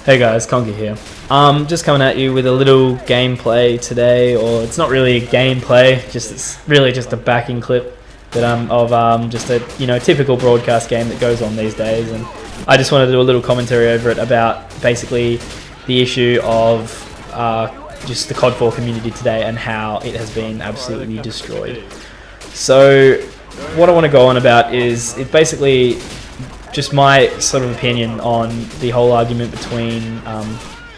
Hey guys, Conkyyy here. Just coming at you with a little gameplay today, or it's not really a gameplay, it's really just a backing clip that of just a typical broadcast game that goes on these days, and I just wanted to do a little commentary over it about basically the issue of just the COD4 community today and how it has been absolutely destroyed. So what I want to go on about is it basically just my sort of opinion on the whole argument between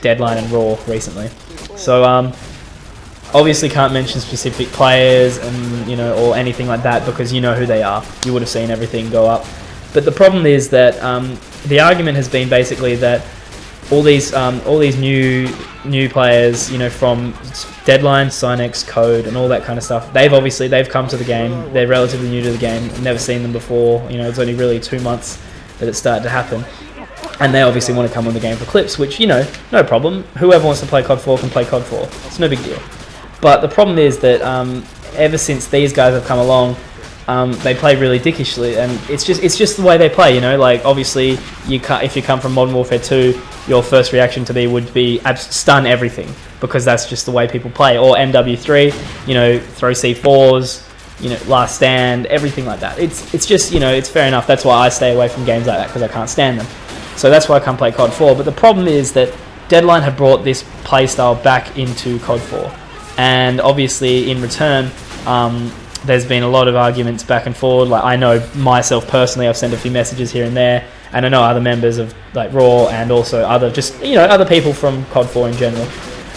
Deadline and Raw recently. So obviously can't mention specific players and or anything like that because you know who they are. You would have seen everything go up. But the problem is that the argument has been basically that all these new players, from Deadline, Cynex, Code, and all that kind of stuff, they've come to the game. They're relatively new to the game. Never seen them before. It's only really 2 months that it started to happen, and they obviously want to come on the game for clips, which no problem. Whoever wants to play COD4 can play COD4. It's no big deal. But the problem is that ever since these guys have come along, they play really dickishly, and it's just the way they play. Like obviously if you come from Modern Warfare 2, your first reaction to me would be stun everything because that's just the way people play. Or MW3, throw C4s. Last stand, everything like that. It's just, it's fair enough. That's why I stay away from games like that, because I can't stand them. So that's why I can't play COD 4. But the problem is that Deadline have brought this playstyle back into COD 4. And obviously, in return, there's been a lot of arguments back and forward. Like, I know myself personally, I've sent a few messages here and there. And I know other members of like Raw and also other other people from COD 4 in general,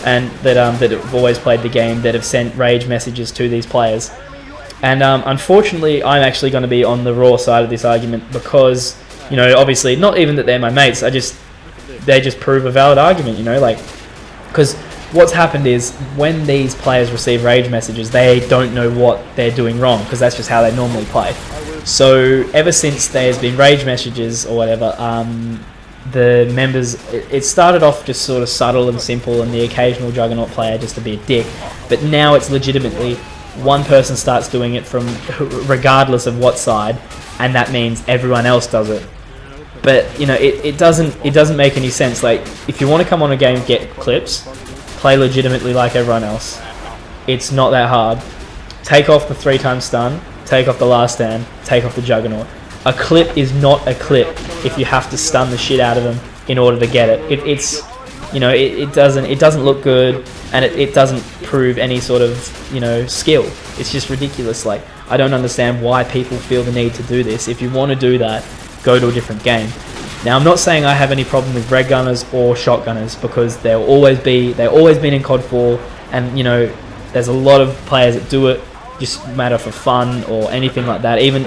and that have always played the game, that have sent rage messages to these players. And unfortunately, I'm actually going to be on the Raw side of this argument because, obviously, not even that they're my mates, they just prove a valid argument, because what's happened is when these players receive rage messages, they don't know what they're doing wrong, because that's just how they normally play. So ever since there's been rage messages or whatever, the members, it started off just sort of subtle and simple, and the occasional Juggernaut player just to be a dick, but now it's legitimately one person starts doing it from regardless of what side, and that means everyone else does it. But it doesn't make any sense. Like, if you want to come on a game and get clips, play legitimately like everyone else. It's not that hard. Take off the 3x stun, take off the last stand, take off the Juggernaut. A clip is not a clip if you have to stun the shit out of them in order to get it. It doesn't look good, and it doesn't prove any sort of skill. It's just ridiculous. Like, I don't understand why people feel the need to do this. If you want to do that, go to a different game. Now, I'm not saying I have any problem with red gunners or shotgunners, because they've always been in COD 4, and there's a lot of players that do it just matter for fun or anything like that. Even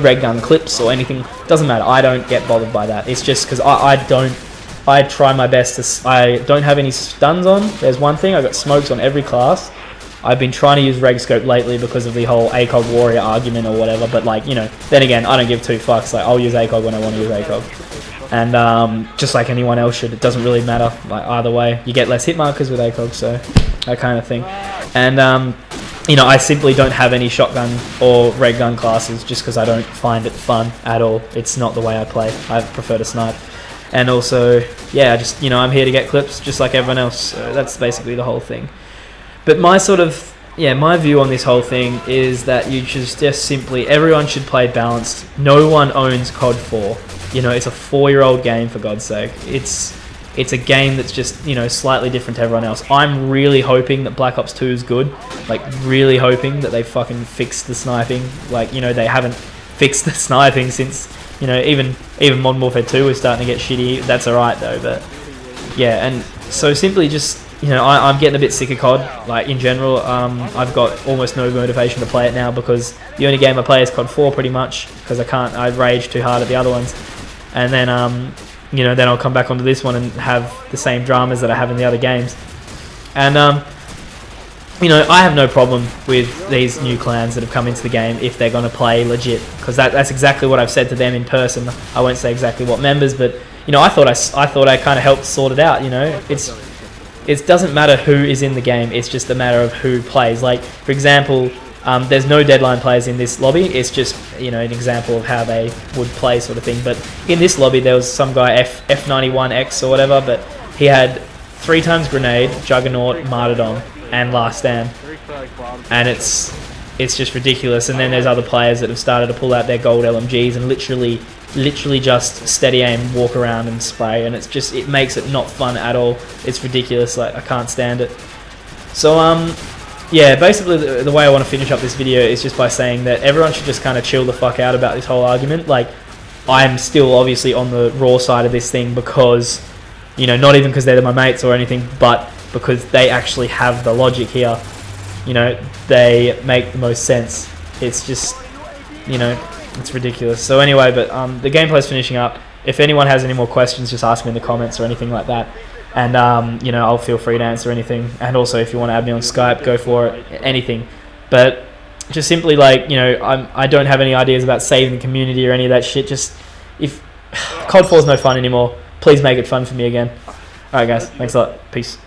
red gun clips or anything, doesn't matter. I don't get bothered by that. It's just because I try my best to... I don't have any stuns on. There's one thing. I've got smokes on every class. I've been trying to use reg scope lately because of the whole ACOG warrior argument or whatever. But then again, I don't give two fucks. Like, I'll use ACOG when I want to use ACOG. And just like anyone else should, it doesn't really matter. Like, either way, you get less hit markers with ACOG, so that kind of thing. And I simply don't have any shotgun or red gun classes just because I don't find it fun at all. It's not the way I play. I prefer to snipe. And also, yeah, I'm here to get clips just like everyone else. So that's basically the whole thing. But my view on this whole thing is that you should just simply, everyone should play balanced. No one owns COD 4. It's a 4-year-old game, for God's sake. It's a game that's just, slightly different to everyone else. I'm really hoping that Black Ops 2 is good. Like, really hoping that they fucking fix the sniping. Like, they haven't fixed the sniping since... even Modern Warfare 2 was starting to get shitty. That's alright though, but yeah, and so simply just, I'm getting a bit sick of COD, like in general. I've got almost no motivation to play it now because the only game I play is COD 4 pretty much, because I rage too hard at the other ones. And then, then I'll come back onto this one and have the same dramas that I have in the other games. And, I have no problem with these new clans that have come into the game if they're going to play legit, because that's exactly what I've said to them in person. I won't say exactly what members, but I thought I kind of helped sort it out. It doesn't matter who is in the game; it's just a matter of who plays. Like, for example, there's no Deadline players in this lobby. It's just an example of how they would play, sort of thing. But in this lobby, there was some guy F91X or whatever, but he had 3 times Grenade, Juggernaut, Martyrdom, and Last Stand. And it's just ridiculous. And then there's other players that have started to pull out their gold LMGs and literally just steady aim, walk around and spray, and it makes it not fun at all. It's ridiculous. Like, I can't stand it. So yeah, basically the way I want to finish up this video is just by saying that everyone should just kind of chill the fuck out about this whole argument. Like, I'm still obviously on the raw side of this thing because, you know, not even because they're my mates or anything, but because they actually have the logic here. You know, they make the most sense. It's just, you know, it's ridiculous. So anyway, but the gameplay's finishing up. If anyone has any more questions, just ask me in the comments or anything like that. And, you know, I'll feel free to answer anything. And also, if you want to add me on Skype, go for it. Anything. But just simply, like, you know, I don't have any ideas about saving the community or any of that shit. Just, if COD4 is no fun anymore, please make it fun for me again. Alright, guys. Thanks a lot. Peace.